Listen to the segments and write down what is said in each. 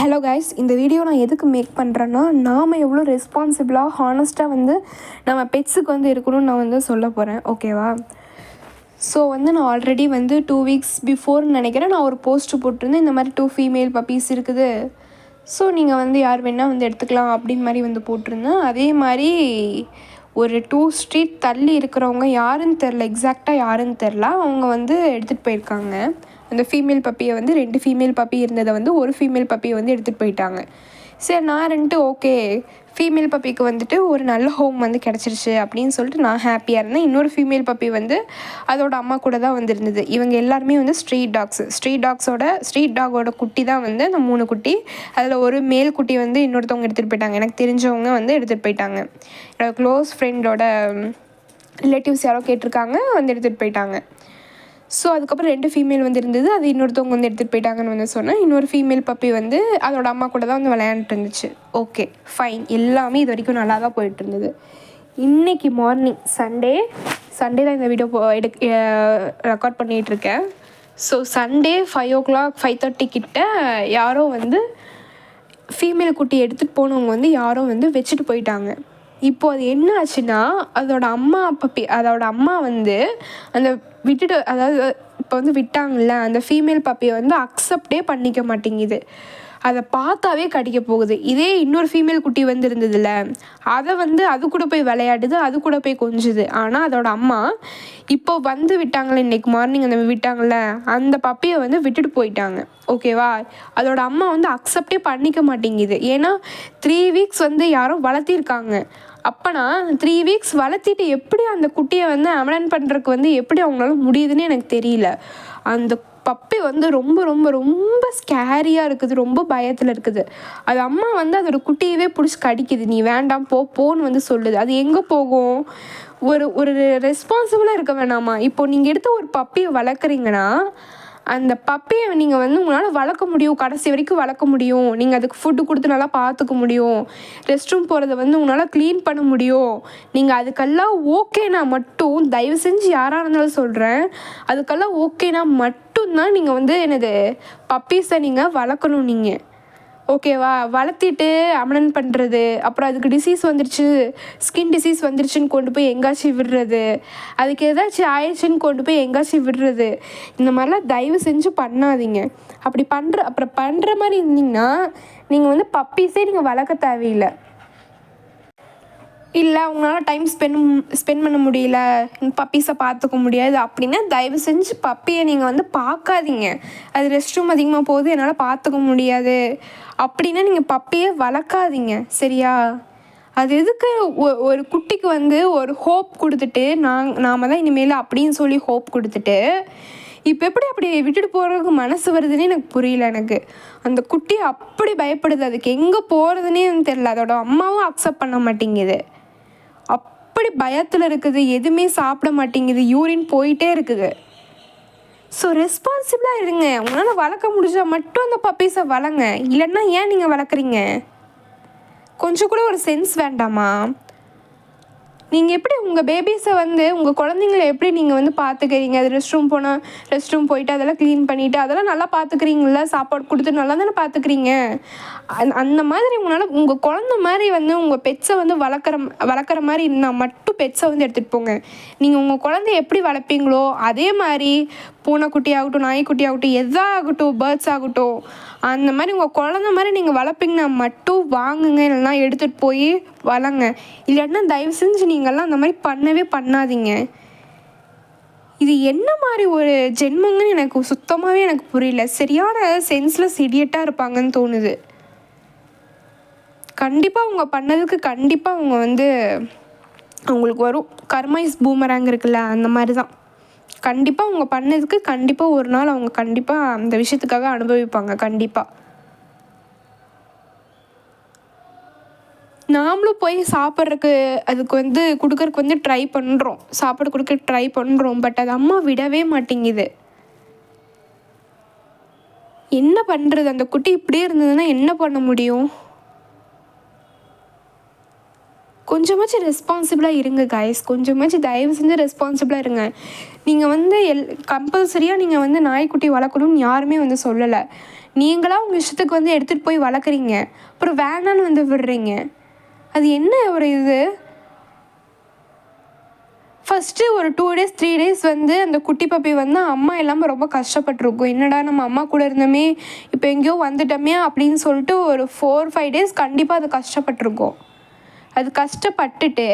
Hello guys, இந்த video நான் எதுக்கு மேக் பண்ணுறேன்னா, நாம் எவ்வளோ ரெஸ்பான்சிபிளாக ஹானஸ்ட்டாக நம்ம பெட்ஸுக்கு இருக்கணும்னு நான் சொல்ல போகிறேன். ஓகேவா? ஸோ நான் ஆல்ரெடி 2 வீக்ஸ் பிஃபோர்னு நினைக்கிறேன், நான் ஒரு போஸ்ட்டு போட்டிருந்தேன். இந்த மாதிரி 2 ஃபீமேல் பப்பீஸ் இருக்குது. ஸோ நீங்கள் யார் வேணால் எடுத்துக்கலாம் அப்படின்னு மாதிரி போட்டிருந்தேன். அதே மாதிரி ஒரு 2 ஸ்ட்ரீட் தள்ளி இருக்கிறவங்க யாருன்னு தெரில, எக்ஸாக்டாக யாருன்னு தெரில, அவங்க எடுத்துகிட்டு போயிருக்காங்க. அந்த ஃபீமேல் பப்பியை 2 ஃபீமேல் பப்பி இருந்ததை ஒரு ஃபீமேல் பப்பியை எடுத்துகிட்டு போயிட்டாங்க. சரி, நான் ஓகே ஃபீமேல் பப்பிக்கு ஒரு நல்ல ஹோம் கிடச்சிருச்சு அப்படின்னு சொல்லிட்டு நான் ஹாப்பியாக இருந்தேன். இன்னொரு ஃபீமேல் பப்பி அதோட அம்மா கூட தான் இருந்தது. இவங்க எல்லாருமே ஸ்ட்ரீட் டாகோட குட்டி தான் அந்த 3 குட்டி. அதில் ஒரு மேல் குட்டி இன்னொருத்தவங்க எடுத்துகிட்டு போயிட்டாங்க. எனக்கு தெரிஞ்சவங்க எடுத்துகிட்டு போயிட்டாங்க. என்னோடய க்ளோஸ் ஃப்ரெண்டோட ரிலேட்டிவ்ஸ் யாரோ கேட்டிருக்காங்க, எடுத்துகிட்டு போயிட்டாங்க. ஸோ அதுக்கப்புறம் 2 ஃபீமேல் இருந்தது. அது இன்னொருத்தவங்க எடுத்துகிட்டு போயிட்டாங்கன்னு சொன்னேன். இன்னொரு ஃபீமேல் பப்பி அதோட அம்மா கூட தான் விளையாண்டுட்டு இருந்துச்சு. ஓகே ஃபைன், எல்லாமே இது வரைக்கும் நல்லா தான் போயிட்டு இருந்தது. இன்றைக்கி மார்னிங் சண்டே தான் இந்த வீடியோ ரெக்கார்ட் பண்ணிகிட்ருக்கேன். ஸோ சண்டே 5 o'clock 5:30 கிட்ட யாரோ ஃபீமேல் குட்டி எடுத்துகிட்டு போனவங்க யாரோ வச்சுட்டு போயிட்டாங்க. இப்போது அது என்ன ஆச்சுன்னா, அதோட அம்மா அந்த விட்டுட்டு, அதாவது இப்போ விட்டாங்கள்ல, அந்த ஃபீமேல் பப்பியை அக்செப்டே பண்ணிக்க மாட்டேங்குது. அதை பார்த்தாவே கடிக்க போகுது. இதே இன்னொரு ஃபீமேல் குட்டி இருந்ததில்ல, அதை அது கூட போய் விளையாடுது, அது கூட போய் கொஞ்சுது. ஆனால் அதோட அம்மா இப்போ விட்டாங்களே, இன்றைக்கி மார்னிங் விட்டாங்கள்ல, அந்த பப்பியை விட்டுட்டு போயிட்டாங்க. ஓகேவா? அதோட அம்மா அக்செப்டே பண்ணிக்க மாட்டேங்குது. ஏன்னா 3 வீக்ஸ் யாரோ வளர்த்திருக்காங்க. அப்போனா 3 வீக்ஸ் வளர்த்திட்டு எப்படி அந்த குட்டியை அமலன் பண்ணுறதுக்கு எப்படி அவங்களால முடியுதுன்னு எனக்கு தெரியல. அந்த பப்பி ரொம்ப ரொம்ப ரொம்ப ஸ்கேரியாக இருக்குது, ரொம்ப பயத்தில் இருக்குது. அது அம்மா அதோட குட்டியவே பிடிச்சி கடிக்குது. நீ வேண்டாம் போன்னு சொல்லுது. அது எங்கே போகும்? ஒரு ரெஸ்பான்சிபிளாக இருக்க வேணாமா? இப்போ நீங்கள் எடுத்து ஒரு பப்பியை வளர்க்குறீங்கன்னா, அந்த பப்பியை நீங்கள் உங்களால் வளர்க்க முடியும், கடைசி வரைக்கும் வளர்க்க முடியும். நீங்கள் அதுக்கு ஃபுட்டு கொடுத்து நல்லா பார்த்துக்க முடியும். ரெஸ்ட் ரூம் போகிறத உங்களால் க்ளீன் பண்ண முடியும். நீங்கள் அதுக்கெல்லாம் ஓகேனா மட்டும், தயவு செஞ்சு யாராக இருந்தாலும் சொல்கிறேன், அதுக்கெல்லாம் ஓகேனா மட்டும்தான் நீங்கள் என்னது பப்பீஸை நீங்கள் வளர்க்கணும். நீங்கள் ஓகேவா? வளர்த்திட்டு அமலன் பண்ணுறது, அப்புறம் அதுக்கு டிசீஸ் வந்துருச்சு, ஸ்கின் டிசீஸ் வந்துருச்சுன்னு கொண்டு போய் எங்காச்சும் விடுறது, அதுக்கு ஏதாச்சும் ஆயிடுச்சுன்னு கொண்டு போய் எங்காச்சும் விடுறது, இந்த மாதிரிலாம் தயவு செஞ்சு பண்ணாதீங்க. அப்புறம் பண்ணுற மாதிரி இருந்தீங்கன்னா நீங்கள் பப்பீஸே நீங்கள் வளர்க்க தேவையில்லை. இல்லை உங்களால் டைம் ஸ்பெண்ட் பண்ண முடியல, பப்பீஸை பார்த்துக்க முடியாது அப்படின்னா தயவு செஞ்சு பப்பியை நீங்கள் பார்க்காதீங்க. அது ரெஸ்ட் ரூம் அதிகமாக போகுது, என்னால் பார்த்துக்க முடியாது அப்படின்னா நீங்கள் பப்பியை வளர்க்காதீங்க. சரியா? அது எதுக்கு ஒரு குட்டிக்கு ஒரு ஹோப் கொடுத்துட்டு நாம் தான் இனிமேல் அப்படின்னு சொல்லி ஹோப் கொடுத்துட்டு இப்போ அப்படி விட்டுட்டு போகிறதுக்கு மனசு வருதுன்னே எனக்கு புரியல. எனக்கு அந்த குட்டி அப்படி பயப்படுது, அதுக்கு எங்கே போகிறதுனே தெரில. அதோட அம்மாவும் அக்செப்ட் பண்ண மாட்டேங்குது, அப்படி பயத்தில் இருக்குது, எதுவுமே சாப்பிட மாட்டேங்குது, யூரின் போயிட்டே இருக்குது. ஸோ ரெஸ்பான்சிபிளாக இருங்க. உங்களால் வளர்க்க முடிஞ்சால் மட்டும் அந்த பப்பீஸை வளங்க. இல்லைன்னா ஏன் நீங்கள் வளர்க்குறீங்க? கொஞ்சம் கூட ஒரு சென்ஸ் வேண்டாமா? நீங்கள் எப்படி உங்கள் பேபிஸை உங்கள் குழந்தைங்கள எப்படி நீங்கள் பார்த்துக்கிறீங்க? அது ரெஸ்ட் ரூம் போயிட்டு அதெல்லாம் க்ளீன் பண்ணிவிட்டு அதெல்லாம் நல்லா பார்த்துக்கிறீங்கள? சாப்பாடு கொடுத்து நல்லா தானே பார்த்துக்கிறீங்க. அந்த மாதிரி உங்களால் உங்கள் குழந்த மாதிரி உங்கள் பெட்ஸை வளர்க்குற மாதிரி இருந்தால் மட்டும் பெட்ஸை எடுத்துகிட்டு போங்க. நீங்கள் உங்கள் குழந்தைய எப்படி வளர்ப்பீங்களோ அதே மாதிரி பூனைக்குட்டி ஆகட்டும், நாய்க்குட்டி ஆகட்டும், எதாகட்டும், பேர்ட்ஸ் ஆகட்டும், அந்த மாதிரி உங்கள் குழந்த மாதிரி நீங்கள் வளர்ப்பீங்கன்னா மட்டும் வாங்குங்க. இல்லைன்னா எடுத்துகிட்டு போய் வளங்க. இல்லைன்னா தயவு செஞ்சு நீங்கள்லாம் அந்த மாதிரி பண்ணவே பண்ணாதீங்க. இது என்ன மாதிரி ஒரு ஜென்மங்கன்னு எனக்கு சுத்தமாகவே எனக்கு புரியல. சரியான சென்ஸ்லெஸ் இடியட்டாக இருப்பாங்கன்னு தோணுது. கண்டிப்பாக அவங்க பண்ணதுக்கு கண்டிப்பாக அவங்க அவங்களுக்கு வரும். கர்மைஸ் பூமராங்க இருக்குல்ல, அந்த மாதிரி தான். கண்டிப்பாக அவங்க பண்ணதுக்கு கண்டிப்பாக ஒரு நாள் அவங்க கண்டிப்பாக அந்த விஷயத்துக்காக அனுபவிப்பாங்க. கண்டிப்பாக நாமளும் போய் சாப்பிட்றதுக்கு அதுக்கு கொடுக்கறக்கு ட்ரை பண்ணுறோம், சாப்பாடு கொடுக்க ட்ரை பண்ணுறோம். பட் அது அம்மா விடவே மாட்டேங்குது. என்ன பண்ணுறது? அந்த குட்டி இப்படியே இருந்ததுன்னா என்ன பண்ண முடியும்? கொஞ்சமாச்சும் ரெஸ்பான்சிபிளாக இருங்க கைஸ். கொஞ்சமாச்சும் தயவு செஞ்சு ரெஸ்பான்சிபிளாக இருங்க. நீங்கள் கம்பல்சரியாக நீங்கள் நாய்க்குட்டி வளர்க்கணும்னு யாருமே சொல்லலை. நீங்களாக உங்கள் இஷ்டத்துக்கு வந்து எடுத்துகிட்டு போய் வளர்க்குறீங்க, அப்புறம் வேணான்னு வந்து விடுறீங்க. அது என்ன ஒரு இது? ஃபஸ்ட்டு ஒரு 2 days 3 days வந்து அந்த குட்டி பப்பி வந்து அம்மா இல்லாமல் ரொம்ப கஷ்டப்பட்டுருக்கும். என்னடா நம்ம அம்மா கூட இருந்தோமே, இப்போ எங்கேயோ வந்துட்டோமே அப்படின்னு சொல்லிட்டு ஒரு 4-5 days கண்டிப்பாக அது கஷ்டப்பட்டுருக்கும். அது கஷ்டப்பட்டுட்டு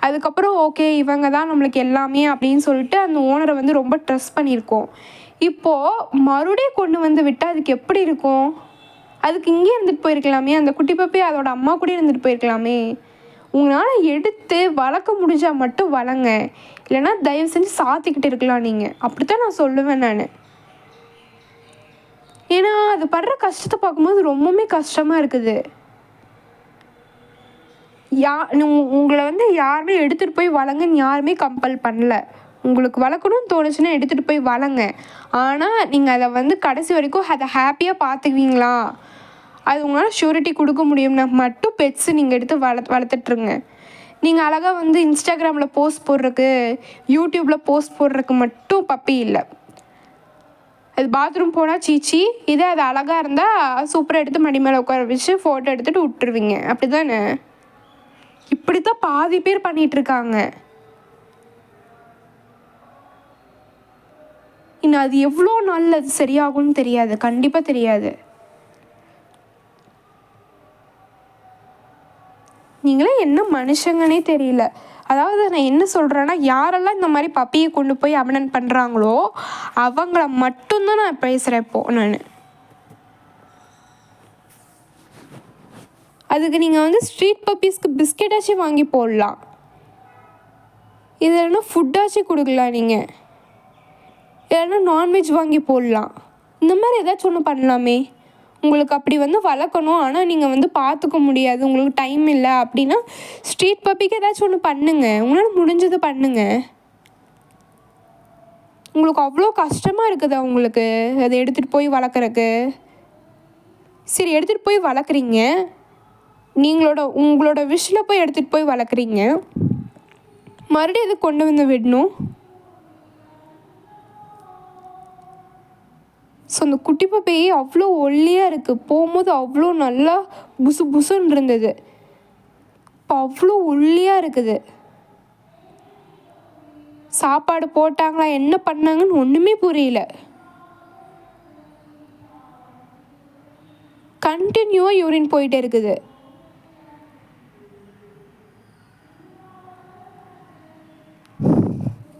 அதுக்கப்புறம் ஓகே இவங்க தான் நம்மளுக்கு எல்லாமே அப்படின்னு சொல்லிட்டு அந்த ஓனரை வந்து ரொம்ப ட்ரஸ்ட் பண்ணியிருக்கோம். இப்போது மறுபடியும் கொண்டு வந்து விட்டால் அதுக்கு எப்படி இருக்கும்? அதுக்கு இங்கே இருந்துட்டு போயிருக்கலாமே, அந்த குட்டி பப்பி அதோட அம்மா கூட இருந்துட்டு போயிருக்கலாமே. உங்களால் எடுத்து வளர்க்க முடிஞ்சால் மட்டும் வளங்க, இல்லைன்னா தயவு செஞ்சு சாத்திக்கிட்டு இருக்கலாம் நீங்கள். அப்படித்தான் நான் சொல்லுவேன் நான். ஏன்னா அது படுற கஷ்டத்தை பார்க்கும்போது ரொம்பவுமே கஷ்டமாக இருக்குது. உங்களை வந்து யாருமே எடுத்துகிட்டு போய் வளங்கன்னு யாருமே கம்பல் பண்ணல. உங்களுக்கு வளர்க்கணும்னு தோணுச்சுன்னா எடுத்துகிட்டு போய் வளங்க. ஆனால் நீங்கள் அதை வந்து கடைசி வரைக்கும் அதை ஹாப்பியாக பார்த்துக்குவீங்களா, அது உங்களால் ஷூரிட்டி கொடுக்க முடியும்னா மட்டும் பெட்ஸு நீங்கள் எடுத்து வளர்த்துட்ருங்க. நீங்கள் அழகாக வந்து இன்ஸ்டாகிராமில் போஸ்ட் போடுறதுக்கு, யூடியூப்பில் போஸ்ட் போடுறதுக்கு மட்டும் பப்பி இல்லை. அது பாத்ரூம் போனால் சீச்சி, இதே அது அழகாக இருந்தால் சூப்பராக எடுத்து மடி மேலே உட்கார வச்சு ஃபோட்டோ எடுத்துகிட்டு விட்டுருவீங்க. அப்படி தானே? இப்படி தான் பாதி பேர் பண்ணிகிட்ருக்காங்க. இன்னும் அது எவ்வளோ நாள் அது சரியாகும்னு தெரியாது, கண்டிப்பாக தெரியாது. நீங்களே என்ன மனுஷங்கன்னே தெரியல. அதாவது நான் என்ன சொல்கிறேன்னா, யாரெல்லாம் இந்த மாதிரி பப்பியை கொண்டு போய் அபனன் பண்ணுறாங்களோ அவங்கள மட்டும்தான் நான் பேசுகிறேன் இப்போது நான். அதுக்கு நீங்கள் வந்து ஸ்ட்ரீட் பப்பீஸ்க்கு பிஸ்கெட்டாச்சும் வாங்கி போடலாம், இல்லைன்னா ஃபுட்டாச்சும் கொடுக்கலாம், நீங்கள் இல்லைன்னா நான்வெஜ் வாங்கி போடலாம். இந்த மாதிரி ஏதாச்சும் ஒன்று பண்ணலாமே. உங்களுக்கு அப்படி வந்து வளர்க்கணும், ஆனால் நீங்கள் வந்து பார்த்துக்க முடியாது, உங்களுக்கு டைம் இல்லை அப்படின்னா ஸ்ட்ரீட் பப்பிக்கு ஏதாச்சும் ஒன்று பண்ணுங்கள். உங்களால் முடிஞ்சதை பண்ணுங்கள். உங்களுக்கு அவ்வளோ கஷ்டமாக இருக்குதா உங்களுக்கு அதை எடுத்துகிட்டு போய் வளர்க்குறக்கு? சரி, எடுத்துகிட்டு போய் வளர்க்குறீங்க, உங்களோட விஷில் போய் எடுத்துகிட்டு போய் வளர்க்குறீங்க, மறுபடியும் எது கொண்டு வந்து விடணும்? ஸோ அந்த குட்டி பப்பி அவ்வளோ ஒல்லியாக இருக்குது. போகும்போது அவ்வளோ நல்லா புசு புசுன்னு இருந்தது, இப்போ அவ்வளோ ஒல்லியாக இருக்குது. சாப்பாடு போட்டாங்களா, என்ன பண்ணாங்கன்னு ஒன்றுமே புரியல. கண்டினியூவாக யூரின் போயிட்டே இருக்குது.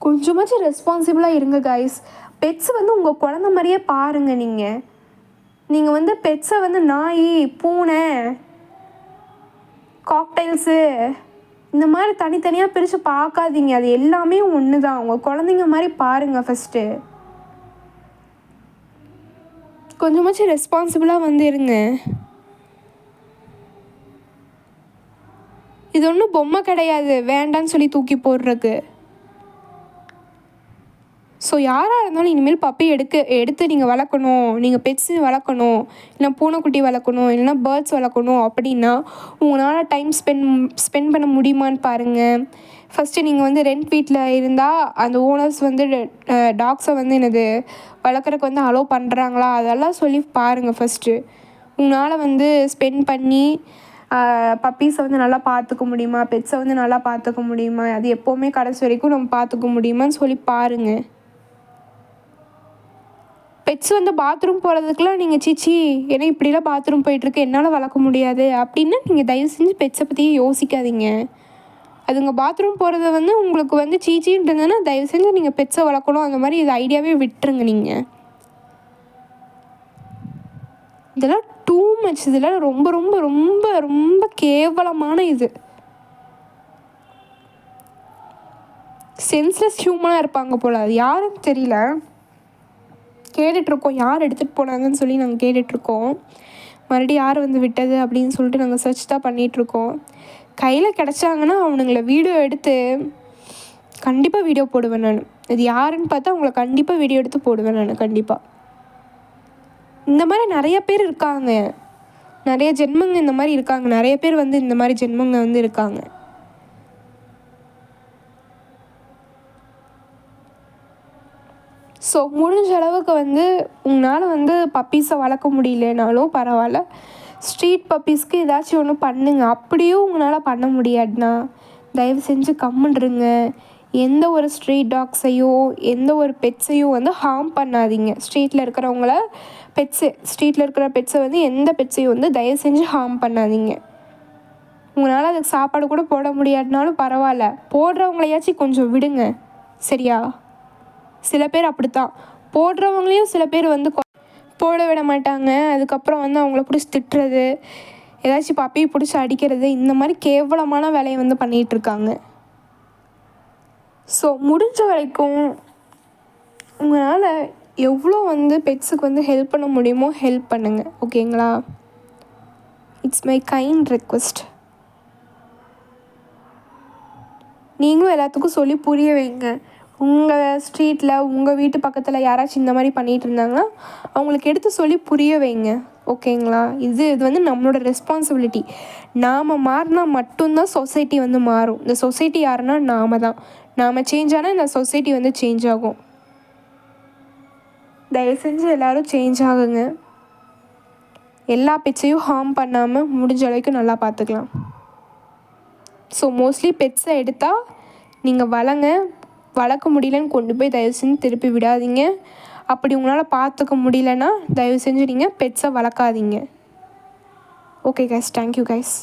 கொஞ்சமாச்சும் ரெஸ்பான்சிபிளாக இருங்க கைஸ். பெட்ஸ் வந்து உங்கள் குழந்த மாதிரியே பாருங்கள். நீங்கள் வந்து பெட்ஸை வந்து நாய், பூனை, காக்டைல்ஸு இந்த மாதிரி தனித்தனியாக பிரித்து பார்க்காதீங்க. அது எல்லாமே ஒன்று தான். உங்கள் குழந்தைங்க மாதிரி பாருங்கள் ஃபஸ்ட்டு. கொஞ்சமாச்சும் ரெஸ்பான்சிபிளாக வந்து இருங்க. இது ஒன்றும் பொம்மை கிடையாது வேண்டான்னு சொல்லி தூக்கி போடுறதுக்கு. ஸோ யாராக இருந்தாலும் இனிமேல் பப்பி எடுத்து நீங்கள் வளர்க்கணும், நீங்கள் பெட்ஸு வளர்க்கணும், இல்லை பூனைக்குட்டி வளர்க்கணும், இல்லைனா பேர்ட்ஸ் வளர்க்கணும் அப்படின்னா உங்களால் டைம் ஸ்பெண்ட் பண்ண முடியுமான்னு பாருங்கள். ஃபஸ்ட்டு நீங்கள் வந்து ரெண்ட் வீட்டில் இருந்தால் அந்த ஓனர்ஸ் வந்து டாக்ஸை வந்து வளர்க்குறக்கு வந்து அலோவ் பண்ணுறாங்களா அதெல்லாம் சொல்லி பாருங்கள் ஃபஸ்ட்டு. உங்களால் வந்து ஸ்பெண்ட் பண்ணி பப்பீஸை வந்து நல்லா பார்த்துக்க முடியுமா, பெட்ஸை வந்து நல்லா பார்த்துக்க முடியுமா, அது எப்போவுமே கடைசி வரைக்கும் நம்ம பார்த்துக்க முடியுமான்னு சொல்லி பாருங்கள். பெட்ஸ் வந்து பாத்ரூம் போகிறதுக்கெலாம் நீங்கள் சீச்சி ஏன்னா இப்படிலாம் பாத்ரூம் போயிட்டுருக்கு என்னால் வளர்க்க முடியாது அப்படின்னு நீங்கள் தயவு செஞ்சு பெட்ஸை பற்றியே யோசிக்காதீங்க. அதுங்க பாத்ரூம் போகிறத வந்து உங்களுக்கு வந்து சீச்சின்னு இருந்ததுன்னா தயவு செஞ்சு நீங்கள் பெட்ஸை வளர்க்கணும் அந்த மாதிரி இது ஐடியாவே விட்டுருங்க. நீங்கள் இதெல்லாம் டூ மச், இதெல்லாம் ரொம்ப ரொம்ப ரொம்ப ரொம்ப கேவலமான இது. சென்ஸ்லெஸ் ஹியூமனாக இருப்பாங்க போல், அது யாருன்னு தெரியல. கேட்டுட்ருக்கோம் யார் எடுத்துகிட்டு போனாங்கன்னு சொல்லி நாங்கள் கேட்டுட்ருக்கோம். மறுபடியும் யார் வந்து விட்டது அப்படின்னு சொல்லிட்டு நாங்கள் சர்ச் தான் பண்ணிகிட்ருக்கோம். கையில் கிடச்சாங்கன்னா அவனுங்களை வீடியோ எடுத்து கண்டிப்பாக வீடியோ போடுவேன் நான். இது யாருன்னு பார்த்தா அவங்கள கண்டிப்பாக வீடியோ எடுத்து போடுவேன் நான் கண்டிப்பாக. இந்த மாதிரி நிறைய பேர் இருக்காங்க, நிறைய ஜென்மங்க இந்த மாதிரி இருக்காங்க, நிறைய பேர் வந்து இந்த மாதிரி ஜென்மங்க வந்து இருக்காங்க. ஸோ முடிஞ்ச அளவுக்கு வந்து உங்களால் வந்து பப்பீஸை வளர்க்க முடியலனாலும் பரவாயில்ல, ஸ்ட்ரீட் பப்பீஸ்க்கு ஏதாச்சும் ஒன்று பண்ணுங்கள். அப்படியும் உங்களால் பண்ண முடியாதுனா தயவு செஞ்சு கம்முன்றுங்க. எந்த ஒரு ஸ்ட்ரீட் டாக்ஸையோ எந்த ஒரு பெட்ஸையும் வந்து ஹார்ம் பண்ணாதீங்க. ஸ்ட்ரீட்டில் இருக்கிறவங்கள ஸ்ட்ரீட்டில் இருக்கிற பெட்ஸை வந்து எந்த பெட்ஸையும் வந்து தயவு செஞ்சு ஹார்ம் பண்ணாதீங்க. உங்களால் அதுக்கு சாப்பாடு கூட போட முடியாதுனாலும் பரவாயில்ல, போடுறவங்களையாச்சும் கொஞ்சம் விடுங்க, சரியா? சில பேர் அப்படித்தான், போடுறவங்களையும் சில பேர் வந்து போட விட மாட்டாங்க. அதுக்கப்புறம் வந்து அவங்கள பிடிச்சி திட்டுறது, ஏதாச்சும் பப்பியை பிடிச்சி அடிக்கிறது, இந்த மாதிரி கேவலமான வேலையை வந்து பண்ணிகிட்ருக்காங்க. ஸோ முடிஞ்ச வரைக்கும் உங்களால் எவ்வளோ வந்து பெட்ஸுக்கு வந்து ஹெல்ப் பண்ண முடியுமோ ஹெல்ப் பண்ணுங்கள், ஓகேங்களா? It's my kind request. நீங்களும் எல்லாத்துக்கும் சொல்லி புரிய வைங்க. உங்கள் ஸ்ட்ரீட்டில் உங்கள் வீட்டு பக்கத்தில் யாராச்சும் இந்த மாதிரி பண்ணிகிட்டு இருந்தாங்கன்னா அவங்களுக்கு எடுத்து சொல்லி புரிய வைங்க, ஓகேங்களா? இது வந்து நம்மளோட ரெஸ்பான்சிபிலிட்டி. நாம் மாறினா மட்டும்தான் சொசைட்டி வந்து மாறும். இந்த சொசைட்டி யாருன்னா நாம் சேஞ்ச் ஆனால் இந்த சொசைட்டி வந்து சேஞ்ச் ஆகும். தயவு செஞ்சு எல்லோரும் சேஞ்ச் ஆகுங்க. எல்லா பெட்ஸையும் ஹார்ம் பண்ணாமல் முடிஞ்ச அளவுக்கு நல்லா பார்த்துக்கலாம். ஸோ மோஸ்ட்லி பெட்ஸை எடுத்தால் நீங்கள் வளர்க்க முடியலன்னு கொண்டு போய் தயவு செஞ்சு திருப்பி விடாதீங்க. அப்படி உங்களால் பார்த்துக்க முடியலன்னா தயவு செஞ்சு நீங்கள் பெட்ஸை வளர்க்காதீங்க. Okay guys, thank you guys.